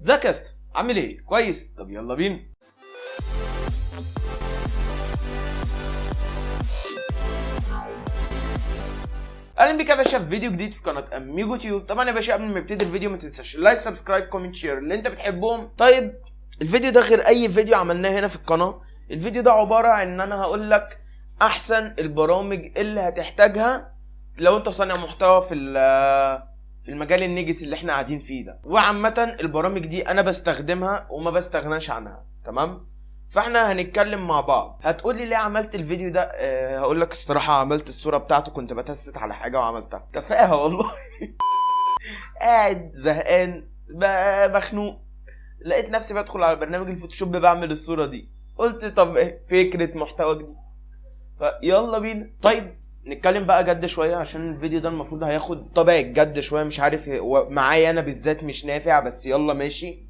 ازيك يا اسطى؟ عامل ايه؟ كويس؟ طب يلا بينا. اهلا بيك يا باشا في فيديو جديد في قناه اميجو تيوب. طبعا يا باشا قبل ما نبتدي الفيديو ما تنساش لايك سبسكرايب كومنت شير اللي انت بتحبهم. طيب الفيديو ده غير اي فيديو عملناه هنا في القناه. الفيديو ده عباره عن ان انا هقول لك احسن البرامج اللي هتحتاجها لو انت صانع محتوى في المجال النجس اللي احنا قاعدين فيه ده. وعامه البرامج دي انا بستخدمها وما بستغناش عنها، تمام؟ فاحنا هنتكلم مع بعض. هتقولي ليه عملت الفيديو ده؟ هقول لك الصراحه عملت الصوره بتاعته، كنت بتست على حاجه وعملتها تفاهه والله. قاعد زهقان مخنوق، لقيت نفسي بدخل على برنامج الفوتوشوب بعمل الصوره دي. قلت طب ايه فكره محتوى جديد، فيلا بينا. طيب نتكلم بقى جد شويه عشان الفيديو ده المفروض هياخد طابع جد شويه. مش عارف معايا انا بالذات مش نافع، بس يلا ماشي.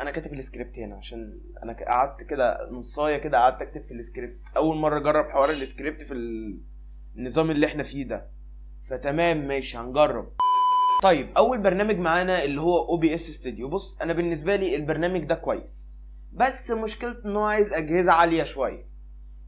انا كاتب السكريبت هنا عشان انا قعدت كده نصايه كده، قعدت اكتب في السكريبت. اول مره اجرب حوار السكريبت في النظام اللي احنا فيه ده، فتمام ماشي هنجرب. طيب اول برنامج معانا اللي هو OBS Studio. بص انا بالنسبه لي البرنامج ده كويس، بس مشكلته انه عايز اجهزه عاليه شويه.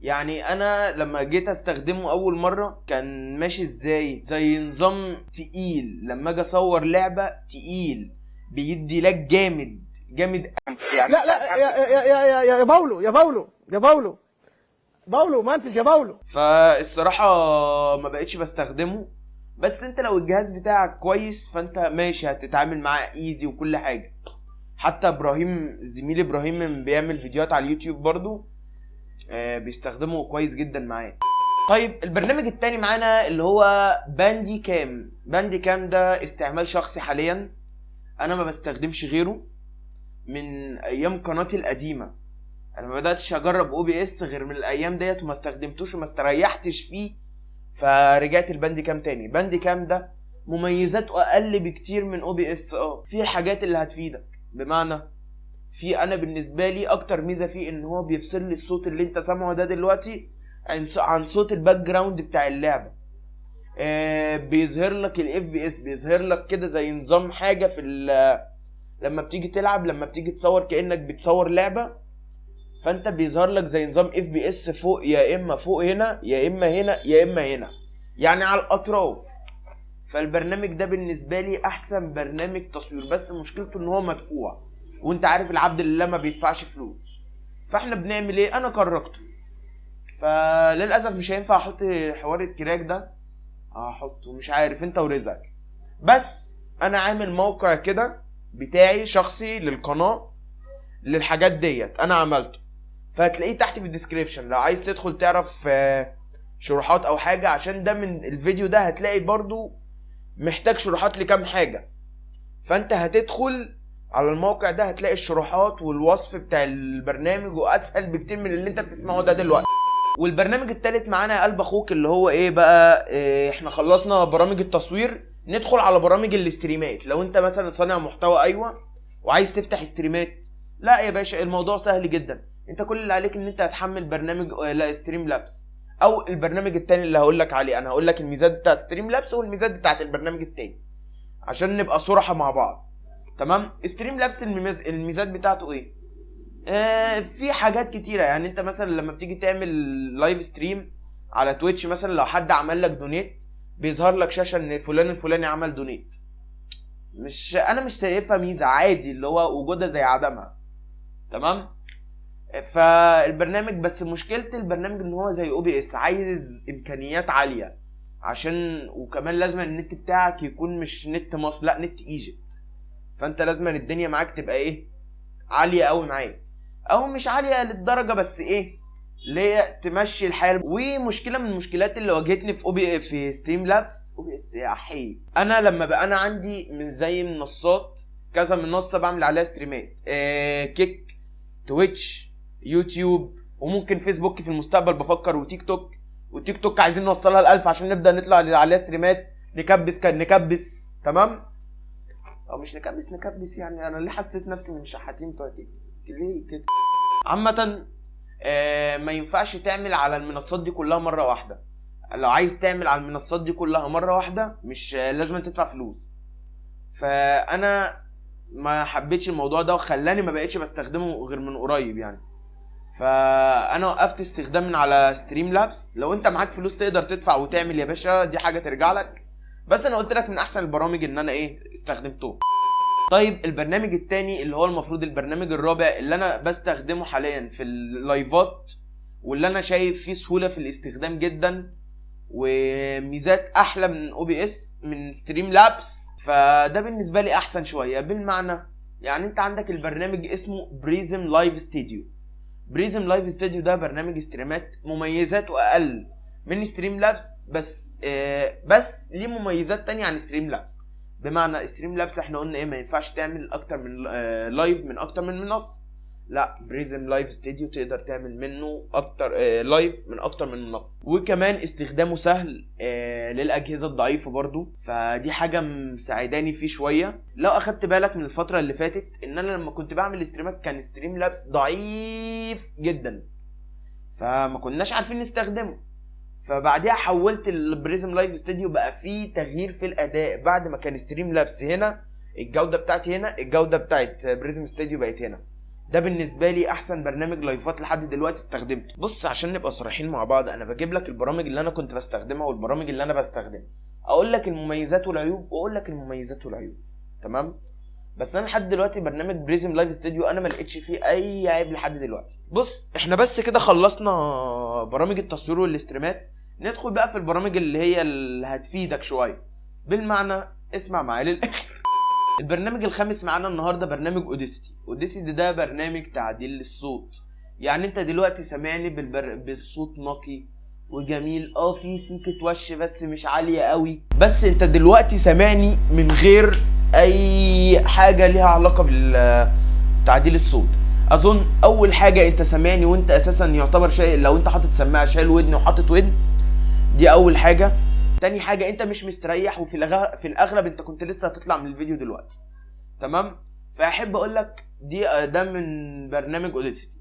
يعني انا لما جيت استخدمه اول مره كان ماشي ازاي، زي نظام تقيل. لما اجي اصور لعبه تقيل بيدي لك جامد جامد يعني لا لا يا باولو يا باولو يا باولو باولو منتج يا باولو. فالصراحه ما بقتش بستخدمه. بس انت لو الجهاز بتاعك كويس فانت ماشي هتتعامل معاه ايزي وكل حاجه. حتى ابراهيم زميلي ابراهيم بيعمل فيديوهات على اليوتيوب برضو، بيستخدمه كويس جدا معاه. طيب البرنامج التاني معانا اللي هو باندي كام. باندي كام ده استعمال شخصي حاليا، انا ما بستخدمش غيره من ايام قناتي القديمه. انا ما بداتش اجرب OBS غير من الايام ديت وما استخدمتوش وما استريحتش فيه، فرجعت الباندي كام تاني. باندي كام ده مميزاته اقل بكتير من OBS. في حاجات اللي هتفيدك، بمعنى في انا بالنسبه لي اكتر ميزه فيه ان هو بيفصل لي الصوت اللي انت سامعه ده دلوقتي عن صوت الباك جراوند بتاع اللعبه. بيظهر لك FPS، بيظهر لك كده زي نظام حاجه في لما بتيجي تلعب، لما بتيجي تصور كانك بتصور لعبه، فانت بيظهر لك زي نظام FPS فوق، يا اما فوق هنا يا اما هنا يا اما هنا، يعني على الاطراف. فالبرنامج ده بالنسبه لي احسن برنامج تصوير، بس مشكلته ان هو مدفوع، وانت عارف العبد لله ما بيدفعش فلوس. فاحنا بنعمل ايه؟ انا كركته، فللاسف مش هينفع احط حوار الكراك ده. هحطه مش عارف انت ورزقك. بس انا عامل موقع كده بتاعي شخصي للقناه للحاجات ديت، انا عملته، فهتلاقيه تحت في الديسكريبشن لو عايز تدخل تعرف شروحات او حاجه. عشان ده من الفيديو ده هتلاقي برضو محتاج شروحات لكام حاجه، فانت هتدخل على الموقع ده هتلاقي الشروحات والوصف بتاع البرنامج، واسهل بكتير من اللي انت بتسمعه ده دلوقتي. والبرنامج التالت معانا يا قلب اخوك اللي هو ايه بقى؟ احنا خلصنا برامج التصوير، ندخل على برامج الاستريمات. لو انت مثلا صانع محتوى ايوه وعايز تفتح استريمات، لا يا باشا الموضوع سهل جدا. انت كل اللي عليك ان انت هتحمل برنامج لا ستريم لابس، او البرنامج التاني اللي هقول لك عليه. انا هقول لك الميزات بتاعت ستريم لابس والميزات بتاعت البرنامج التاني عشان نبقى صراحه مع بعض، تمام؟ ستريم لابس الميزات بتاعته ايه؟ في حاجات كتيره. يعني انت مثلا لما بتيجي تعمل لايف ستريم على تويتش مثلا، لو حد عمل لك دونيت بيظهر لك شاشه ان فلان الفلاني عمل دونيت. انا مش شايفها ميزه، عادي اللي هو وجودها زي عدمها، تمام؟ فالبرنامج بس مشكله البرنامج ان هو زي OBS عايز امكانيات عاليه، عشان وكمان لازم النت بتاعك يكون مش نت مصر، لا نت ايجيبت. فانت لازم الدنيا معاك تبقى ايه؟ عاليه قوي معاك، او مش عاليه للدرجه بس ايه ليه تمشي الحال. ومشكله من المشكلات اللي واجهتني في ستريم لابس OBS يا حي، انا لما بقى انا عندي من زي منصات كذا منصه بعمل عليها ستريمات، كيك، تويتش، يوتيوب، وممكن فيسبوك في المستقبل بفكر، وتيك توك. والتيك توك عايزين نوصلها ل1000 عشان نبدا نطلع عليها ستريمات نكبس، تمام؟ او مش نكبس يعني انا ليه حسيت نفسي من شحاتين بتوع تيك توك ليه كده؟ عامه ما ينفعش تعمل على المنصات دي كلها مره واحده. لو عايز تعمل على المنصات دي كلها مره واحده مش لازم تدفع فلوس. فانا ما حبيتش الموضوع ده وخلاني ما بقتش بستخدمه غير من قريب يعني. فانا وقفت استخدام من على ستريم لابس. لو انت معاك فلوس تقدر تدفع وتعمل يا باشا، دي حاجه ترجع لك، بس انا قلت لك من احسن البرامج ان انا استخدمته. طيب البرنامج التاني اللي هو المفروض البرنامج الرابع اللي انا بستخدمه حاليا في اللايفات، واللي انا شايف فيه سهوله في الاستخدام جدا وميزات احلى من OBS من ستريم لابس، فده بالنسبه لي احسن شويه. بالمعنى يعني انت عندك البرنامج اسمه بريزم لايف ستوديو. بريزم لايف ستوديو ده برنامج استريمات مميزاته اقل من ستريم لابس، بس ليه مميزات تانية عن ستريم لابس. بمعنى ستريم لابس احنا قلنا ما ينفعش تعمل اكتر من لايف من اكتر من منصه. لا، بريزم لايف ستوديو تقدر تعمل منه اكتر لايف من اكتر من منصه، وكمان استخدامه سهل للاجهزه الضعيفه برضو، فدي حاجه مساعداني فيه شويه. لو اخدت بالك من الفتره اللي فاتت ان انا لما كنت بعمل ستريمات كان ستريم لابس ضعيف جدا، فما كناش عارفين نستخدمه. فبعديها حولت البريزم لايف ستوديو، بقى فيه تغيير في الاداء. بعد ما كان ستريم لابس هنا الجوده بتاعتي هنا، الجوده بتاعت بريزم ستوديو بقت هنا. ده بالنسبه لي احسن برنامج لايفات لحد دلوقتي استخدمته. بص عشان نبقى صريحين مع بعض، انا بجيب لك البرامج اللي انا كنت بستخدمها والبرامج اللي انا بستخدمها، اقول لك المميزات والعيوب واقول لك المميزات والعيوب، تمام؟ بس انا لحد دلوقتي برنامج بريزم لايف ستوديو انا ما لقيتش فيه اي عيب لحد دلوقتي. بص احنا بس كده خلصنا برامج التصوير والاستريمات، ندخل بقى في البرامج اللي هي اللي هتفيدك شويه. بالمعنى اسمع معايا للاخر. البرنامج الخامس معانا النهارده برنامج اوديسيتي. اوديسيتي ده برنامج تعديل للصوت. يعني انت دلوقتي سامعني بالصوت نقي وجميل، في سيكه وش بس مش عاليه قوي، بس انت دلوقتي سامعني من غير اي حاجه ليها علاقه بالتعديل الصوت. اظن اول حاجه انت سامعني وانت اساسا يعتبر شيء، لو انت حاطط سماعه شايل ودن وحاطط ودن، دي اول حاجه. تاني حاجه انت مش مستريح، وفي في الاغلب انت كنت لسه هتطلع من الفيديو دلوقتي، تمام؟ فاحب اقول لك ده من برنامج اوديسيتي.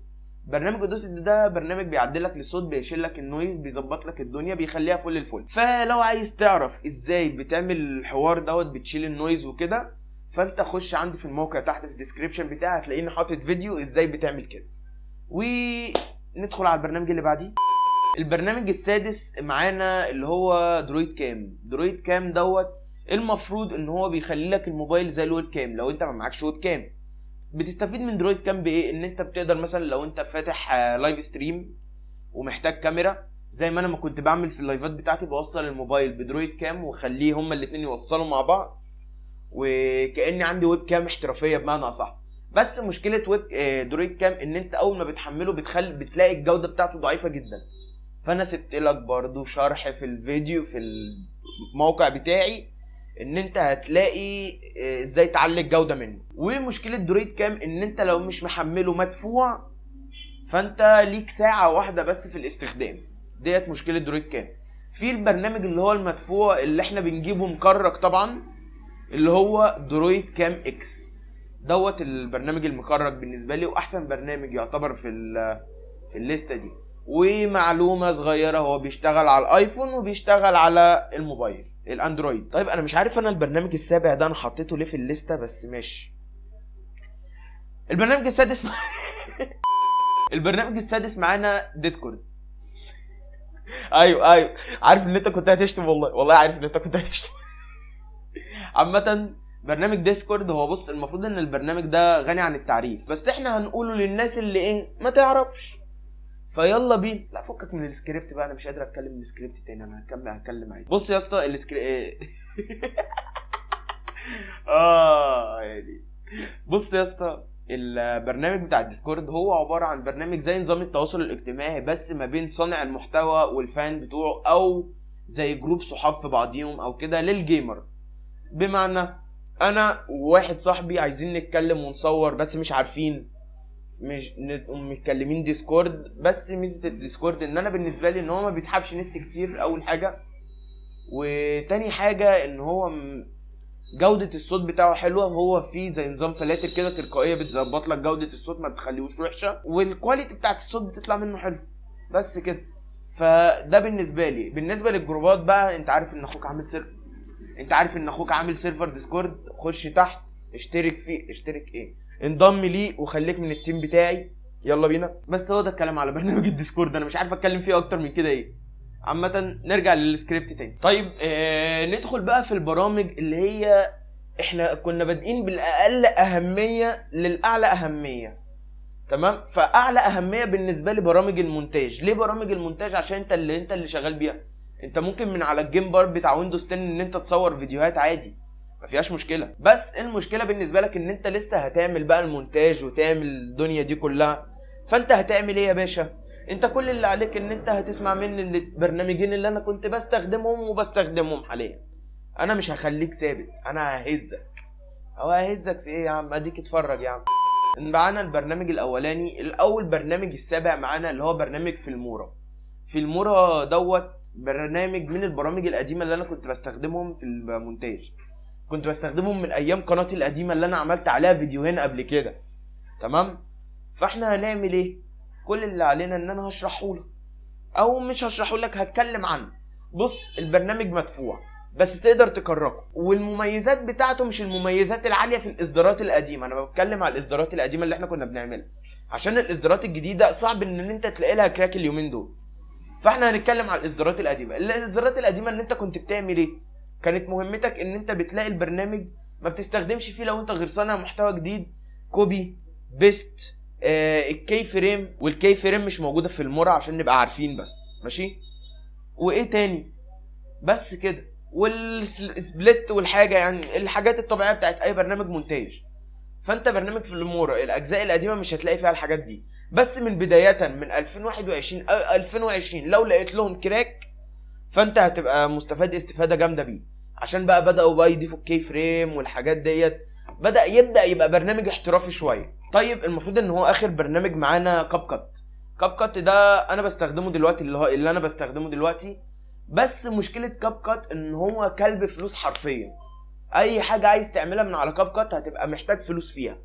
برنامج اوديسيتي ده برنامج بيعدل لك للصوت، بيشيل لك النويز، بيظبط لك الدنيا، بيخليها فل الفل. فلو عايز تعرف ازاي بتعمل الحوار دوت بتشيل النويز وكده، فانت خش عندي في الموقع تحت في الديسكريبشن بتاعي، هتلاقيني حاطط فيديو ازاي بتعمل كده. وندخل على البرنامج اللي بعديه. البرنامج السادس معانا اللي هو درويد كام. درويد كام دوت المفروض ان هو بيخلي لك الموبايل زي الويب كام لو انت ما معكش ويب كام. بتستفيد من درويد كام بايه؟ ان انت بتقدر مثلا لو انت فاتح لايف ستريم ومحتاج كاميرا، زي ما انا ما كنت بعمل في اللايفات بتاعتي، بوصل الموبايل بدرويد كام واخليه هما الاثنين يوصلوا مع بعض، وكاني عندي ويب كام احترافيه بمعنى اصح. بس مشكله درويد كام ان انت اول ما بتحمله بتلاقي الجوده بتاعته ضعيفه جدا. فانا سبت لك برضو شرح في الفيديو في الموقع بتاعي ان انت هتلاقي ازاي تعلي الجودة منه. ومشكلة درويد كام ان انت لو مش محمله مدفوع فانت ليك ساعة واحدة بس في الاستخدام، ديت مشكلة درويد كام. في البرنامج اللي هو المدفوع اللي احنا بنجيبه مكرك طبعا، اللي هو درويد كام اكس دوت البرنامج المكرك بالنسبة لي، واحسن برنامج يعتبر في الليستة دي. ومعلومة صغيرة، هو بيشتغل على الايفون وبيشتغل على الموبايل الاندرويد. طيب انا مش عارف انا البرنامج السابع ده انا حطيته ليه في الليستة، بس ماشي. البرنامج السادس البرنامج السادس معانا ديسكورد. ايوه عارف ان انت كنت هتشتم، والله عارف ان انت كنت هتشتم. عامة برنامج ديسكورد هو بص، المفروض ان البرنامج ده غني عن التعريف، بس احنا هنقوله للناس اللي ما تعرفش. فيلا بينا. لا فكك من السكريبت بقى، انا مش قادر اتكلم السكريبت تاني، انا هتكلم عادي. بص يا اسطى يعني بص يا اسطى، البرنامج بتاع الديسكورد هو عبارة عن برنامج زي نظام التواصل الاجتماعي، بس ما بين صانع المحتوى والفان بتوعه، او زي جروب صحاب في بعضيهم او كده للجيمر. بمعنى انا وواحد صاحبي عايزين نتكلم ونصور بس مش عارفين، مش متكلمين ديسكورد. بس ميزه الديسكورد ان انا بالنسبه لي ان هو ما بيسحبش نت كتير اول حاجه، وتاني حاجه ان هو جوده الصوت بتاعه حلوه، وهو فيه زي نظام فلاتر كده تلقائيه بتظبط لك جوده الصوت، ما بتخليهوش وحشه، والكواليتي بتاعت الصوت بتطلع منه حلو. بس كده. فده بالنسبه لي. بالنسبه للجروبات بقى، انت عارف ان اخوك عامل سيرفر ديسكورد، خش تحت اشترك فيه، اشترك ايه، انضم ليه وخليك من التيم بتاعي، يلا بينا. بس هو ده الكلام على برنامج الديسكورد، انا مش عارف اتكلم فيه اكتر من كده ايه. عامه نرجع للسكريبت تاني. طيب ندخل بقى في البرامج اللي هي احنا كنا بادئين بالاقل اهميه للاعلى اهميه، تمام. فاعلى اهميه بالنسبه لي برامج المونتاج. ليه برامج المونتاج؟ عشان انت اللي شغال بيها. انت ممكن من على الجيم بار بتاع ويندوز 10 ان انت تصور فيديوهات عادي، ما فيهاش مشكله. بس المشكله بالنسبه لك ان انت لسه هتعمل بقى المونتاج وتعمل الدنيا دي كلها. فانت هتعمل ايه يا باشا؟ انت كل اللي عليك ان انت هتسمع مني البرنامجين اللي انا كنت بستخدمهم وبستخدمهم حاليا. انا مش هخليك ثابت، انا ههزك. او ههزك في ايه يا عم؟ اديك اتفرج يا عم. معانا البرنامج الاولاني، الاول برنامج السابع معانا اللي هو برنامج فيلمورا. فيلمورا دوت برنامج من البرامج القديمه اللي انا كنت بستخدمهم في المونتاج. كنت بستخدمهم من ايام قناتي القديمه اللي انا عملت عليها فيديوهين قبل كده، تمام. فاحنا هنعمل ايه؟ كل اللي علينا ان انا هشرحه لك، او مش هشرحه لك، هتكلم عنه. بص، البرنامج مدفوع بس تقدر تكركه، والمميزات بتاعته مش المميزات العاليه في الاصدارات القديمه. انا بتكلم على الاصدارات القديمه اللي احنا كنا بنعملها، عشان الاصدارات الجديده صعب ان انت تلاقي لها كراك اليومين دول. فاحنا هنتكلم على الاصدارات القديمه. الاصدارات القديمه ان انت كنت بتعمل ايه؟ كانت مهمتك ان انت بتلاقي البرنامج ما بتستخدمش فيه لو انت غير صانع محتوى جديد كوبي بيست الكي فريم، والكي فريم مش موجوده في المورا عشان نبقى عارفين بس، ماشي. وايه تاني؟ بس كده. والسبليت والحاجه، يعني الحاجات الطبيعيه بتاعت اي برنامج مونتاج. فانت برنامج في المورا الاجزاء القديمه مش هتلاقي فيها الحاجات دي. بس من بدايه من 2021 او 2020 لو لقيت لهم كراك فانت هتبقى مستفاد استفاده جامده بيه، عشان بداوا بقى يضيفوا الكي فريم والحاجات ديت. يبدا يبقى برنامج احترافي شويه. طيب المفروض ان هو اخر برنامج معانا كاب كات. كاب كات ده انا بستخدمه دلوقتي، اللي انا بستخدمه دلوقتي. بس مشكله كاب كات ان هو كلب فلوس حرفيا. اي حاجه عايز تعملها من على كاب كات هتبقى محتاج فلوس فيها،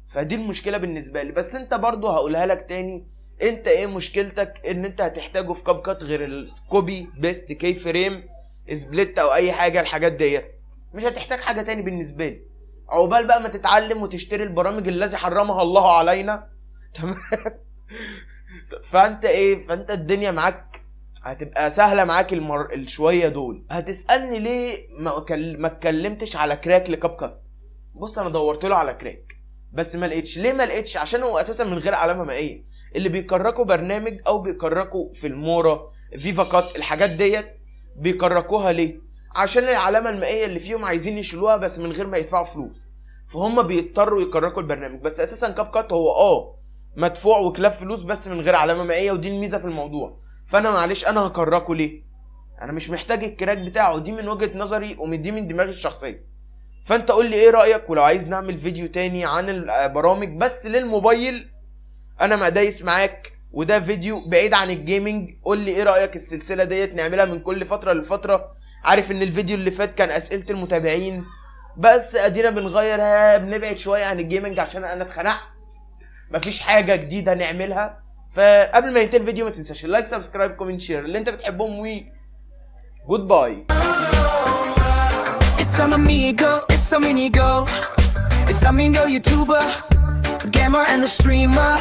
فدي المشكله بالنسبه لي. بس انت برضو هقولها لك تاني، انت ايه مشكلتك ان انت هتحتاجه في كاب كات غير الكوبي بيست كي فريم سبليت او اي حاجه؟ الحاجات ديت مش هتحتاج حاجه تاني بالنسبه لي. عقبال بقى ما تتعلم وتشتري البرامج الذي حرمها الله علينا، تمام. فانت الدنيا معاك هتبقى سهله معاك الشويه دول. هتسالني ليه ما اتكلمتش على كراك لكاب كات؟ بص، انا دورت له على كراك بس ما لقيتش. ليه ما لقيتش؟ عشان هو اساسا من غير علامه مائيه. اللي بيكركوا برنامج او بيكركوا في المورا فيفا كات الحاجات ديت بيكركوها ليه؟ عشان العلامه المائيه اللي فيهم عايزين يشيلوها بس من غير ما يدفعوا فلوس، فهم بيضطروا يكركوا البرنامج. بس اساسا كاب كات هو مدفوع وكلاف فلوس بس من غير علامه مائيه، ودي الميزه في الموضوع. فانا معلش انا هكركه ليه؟ انا مش محتاج الكراك بتاعه. دي من وجهه نظري ودي من دماغي الشخصيه. فانت قول لي ايه رايك، ولو عايز نعمل فيديو تاني عن البرامج بس للموبايل انا ما دايس معاك، وده فيديو بعيد عن الجيمنج. قول لي ايه رايك السلسله ديت نعملها من كل فتره لفتره. عارف ان الفيديو اللي فات كان اسئله المتابعين، بس ادينا بنغيرها بنبعد شويه عن الجيمنج عشان انا اتخنقت، مفيش حاجه جديده نعملها. فقبل ما ينتهي الفيديو ما تنساش اللايك سبسكرايب كومنت شير اللي انت بتحبهم، و جود باي. It's some amigo, it's some inigo. It's some amigo YouTuber, gamer and the streamer.